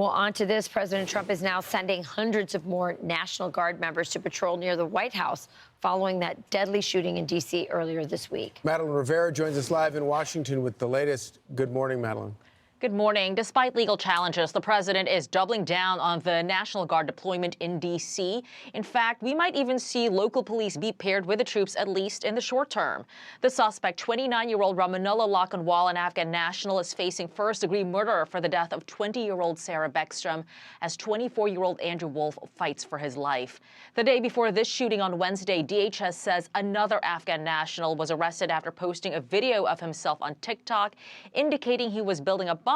Well, on to this. President Trump is now sending hundreds of more National Guard members to patrol near the White House following that deadly shooting in D.C. earlier this week. Madeleine Rivera joins us live in Washington with the latest. Good morning, Madeleine. Good morning. Despite legal challenges, the president is doubling down on the National Guard deployment in D.C. In fact, we might even see local police be paired with the troops, at least in the short term. The suspect, 29-year-old Ramanullah Lakhanwal, an Afghan national, is facing first-degree murder for the death of 20-year-old Sarah Beckstrom, as 24-year-old Andrew Wolf fights for his life. The day before this shooting on Wednesday, DHS says another Afghan national was arrested after posting a video of himself on TikTok, indicating he was building a bomb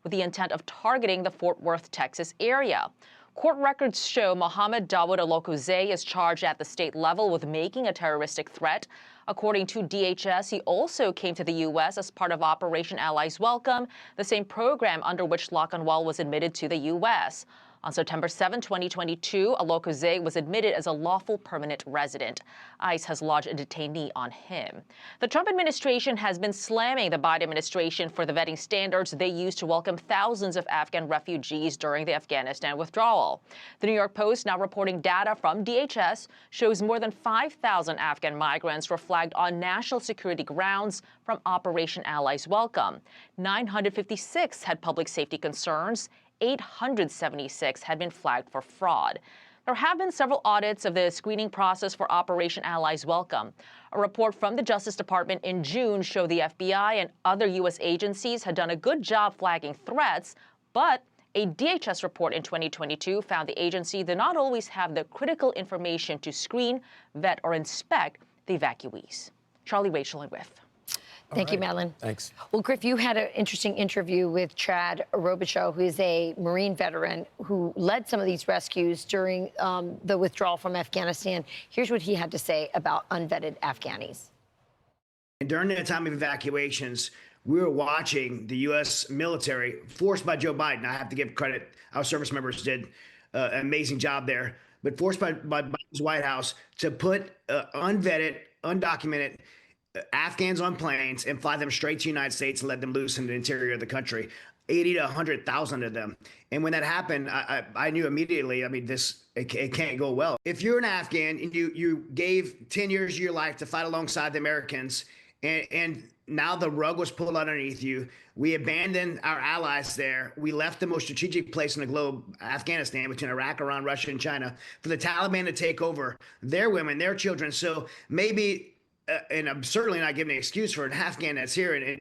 with the intent of targeting the Fort Worth, Texas area. Court records show Mohammed Dawood Alokozei is charged at the state level with making a terroristic threat. According to DHS, he also came to the U.S. as part of Operation Allies Welcome, the same program under which Lakhanwal was admitted to the U.S. On September 7, 2022, Alokozei was admitted as a lawful permanent resident. ICE has lodged a detainee on him. The Trump administration has been slamming the Biden administration for the vetting standards they used to welcome thousands of Afghan refugees during the Afghanistan withdrawal. The New York Post, now reporting data from DHS, shows more than 5,000 Afghan migrants were flagged on national security grounds from Operation Allies Welcome. 956 had public safety concerns. 876 had been flagged for fraud. There have been several audits of the screening process for Operation Allies Welcome. A report from the Justice Department in June showed the FBI and other U.S. agencies had done a good job flagging threats, but a DHS report in 2022 found the agency did not always have the critical information to screen, vet, or inspect the evacuees. Charlie, Rachel, and Griff. Thank you, Madeleine. Thanks. Well, Griff, you had an interesting interview with Chad Robichaux, who is a Marine veteran who led some of these rescues during the withdrawal from Afghanistan. Here's what he had to say about unvetted Afghanis. And during the time of evacuations, we were watching the U.S. military, forced by Joe Biden. I have to give credit. Our service members did an amazing job there, but forced by Biden's White House to put unvetted, undocumented Afghans on planes and fly them straight to the United States and let them loose in the interior of the country, 80 to 100,000 of them. And when that happened, I knew immediately, I mean, it can't go well. If you're an Afghan and you gave 10 years of your life to fight alongside the Americans, and now the rug was pulled underneath you, we abandoned our allies there. We left the most strategic place in the globe, Afghanistan, between Iraq, Iran, Russia, and China, for the Taliban to take over their women, their children. So maybe, and I'm certainly not giving an excuse for an Afghan that's here in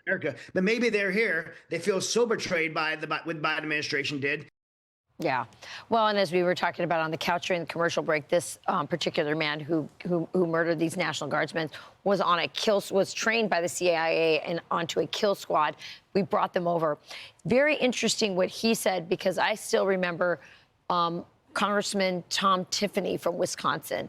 America, but maybe they're here. They feel so betrayed by what the Biden administration did. Yeah. Well, and as we were talking about on the couch during the commercial break, this particular man who murdered these National Guardsmen was trained by the CIA and onto a kill squad. We brought them over. Very interesting what he said, because I still remember Congressman Tom Tiffany from Wisconsin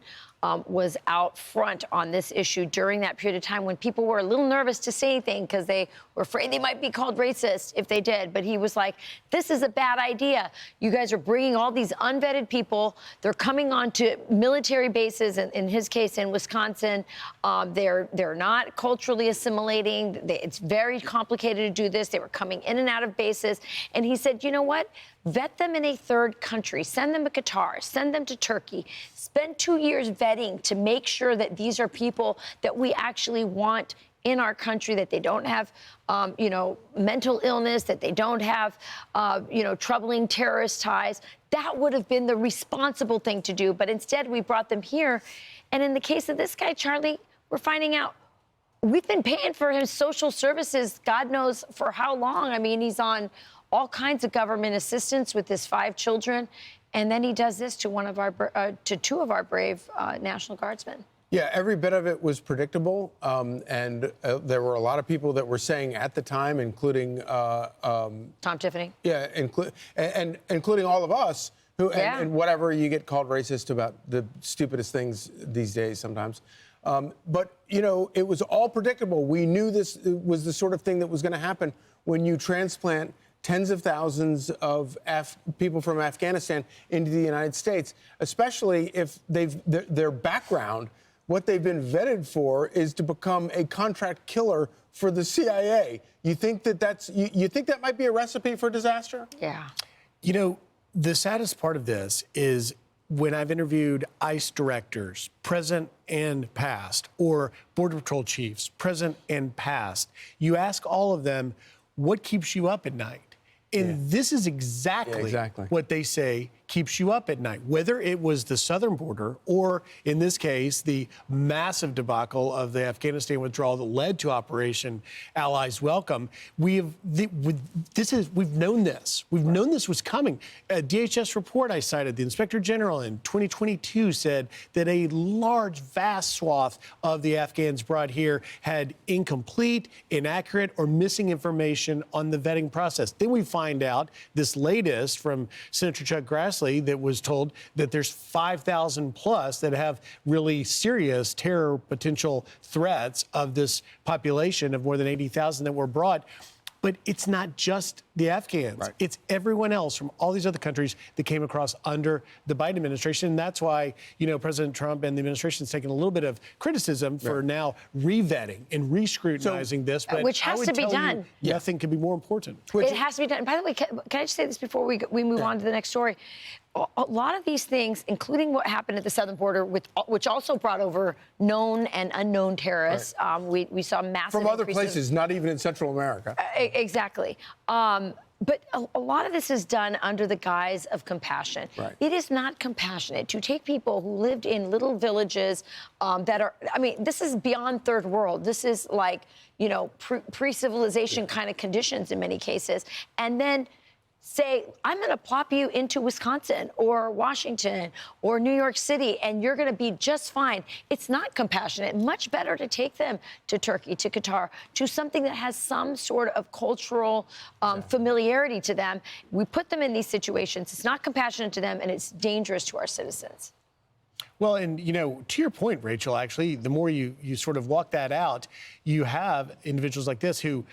was out front on this issue during that period of time when people were a little nervous to say anything because they were afraid they might be called racist if they did. But he was like, this is a bad idea. You guys are bringing all these unvetted people. They're coming onto military bases, in his case in Wisconsin. They're not culturally assimilating. It's very complicated to do this. They were coming in and out of bases. And he said, you know what? Vet them in a third country. Send them to Qatar. Send them to Turkey. Spend 2 years vetting to make sure that these are people that we actually want in our country, that they don't have, mental illness, that they don't have, troubling terrorist ties. That would have been the responsible thing to do. But instead, we brought them here. And in the case of this guy, Charlie, we're finding out we've been paying for his social services, God knows for how long. I mean, he's on all kinds of government assistance with his 5 children. And then he does this to two of our brave National Guardsmen. Yeah, every bit of it was predictable. And there were a lot of people that were saying at the time, including Tom Tiffany. Yeah, including all of us, who, and whatever, you get called racist about the stupidest things these days sometimes. But, it was all predictable. We knew this was the sort of thing that was going to happen when you transplant tens of thousands of people from Afghanistan into the United States, especially if their background, what they've been vetted for, is to become a contract killer for the CIA. You think that might be a recipe for disaster? Yeah. You know, the saddest part of this is when I've interviewed ICE directors, present and past, or Border Patrol chiefs, present and past, you ask all of them, what keeps you up at night? And this is exactly what they say keeps you up at night, whether it was the southern border or, in this case, the massive debacle of the Afghanistan withdrawal that led to Operation Allies Welcome. We've known this. We've known this was coming. A DHS report I cited, the Inspector General in 2022 said that a large, vast swath of the Afghans brought here had incomplete, inaccurate, or missing information on the vetting process. Then we find out this latest from Senator Chuck Grassley that was told that there's 5,000 plus that have really serious terror potential threats of this population of more than 80,000 that were brought. But it's not just the Afghans. Right. It's everyone else from all these other countries that came across under the Biden administration. And that's why, you know, President Trump and the administration is taking a little bit of criticism for now re-vetting and re-scrutinizing this. But which has to be done. Nothing could be more important. It has to be done. By the way, can I just say this before we move on to the next story? A lot of these things, including what happened at the southern border, which also brought over known and unknown terrorists. Right. We saw massive from other places, not even in Central America. Exactly. But a lot of this is done under the guise of compassion. Right. It is not compassionate to take people who lived in little villages that are, I mean, this is beyond third world. This is like, you know, pre-civilization kind of conditions in many cases. And then say, I'm going to plop you into Wisconsin or Washington or New York City, and you're going to be just fine. It's not compassionate. Much better to take them to Turkey, to Qatar, to something that has some sort of cultural familiarity to them. We put them in these situations. It's not compassionate to them, and it's dangerous to our citizens. Well, and, you know, to your point, Rachel, actually, the more you sort of walk that out, you have individuals like this who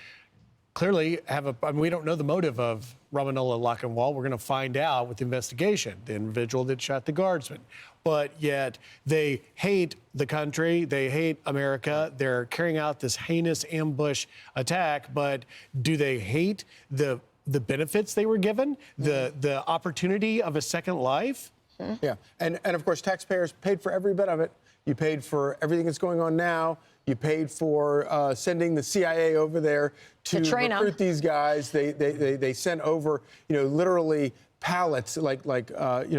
clearly have I mean, we don't know the motive of Ramanullah Lakhanwal. We're going to find out with the investigation, the individual that shot the guardsman. But yet they hate the country. They hate America. They're carrying out this heinous ambush attack. But do they hate the benefits they were given, the opportunity of a second life? Yeah. And of course, taxpayers paid for every bit of it. You paid for everything that's going on now. You paid for sending the CIA over there to recruit these guys. They sent over, you know, literally pallets,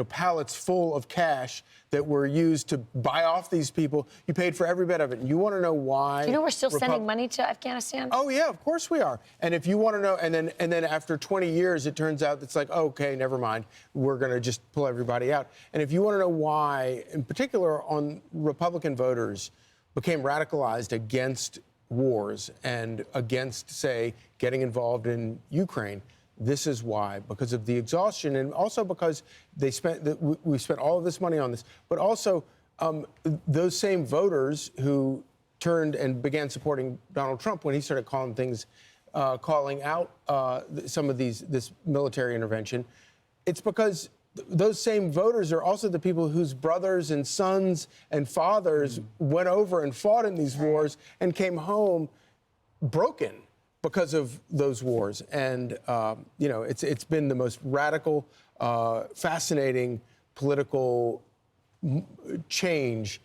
pallets full of cash that were used to buy off these people. You paid for every bit of it. And you want to know why? Do you know we're still sending money to Afghanistan? Oh yeah, of course we are. And if you want to know, and then after 20 years, it turns out it's like, okay, never mind. We're going to just pull everybody out. And if you want to know why, in particular, on Republican voters became radicalized against wars and against, say, getting involved in Ukraine. This is why, because of the exhaustion, and also because we spent all of this money on this, but also those same voters who turned and began supporting Donald Trump when he started calling out some of this military intervention. It's because those same voters are also the people whose brothers and sons and fathers went over and fought in these wars and came home broken because of those wars. And, you know, it's been the most radical, fascinating political change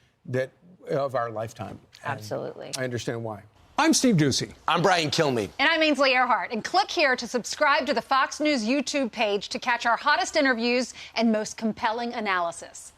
of our lifetime. Absolutely. I understand why. I'm Steve Doocy. I'm Brian Kilmeade. And I'm Ainsley Earhart. And click here to subscribe to the Fox News YouTube page to catch our hottest interviews and most compelling analysis.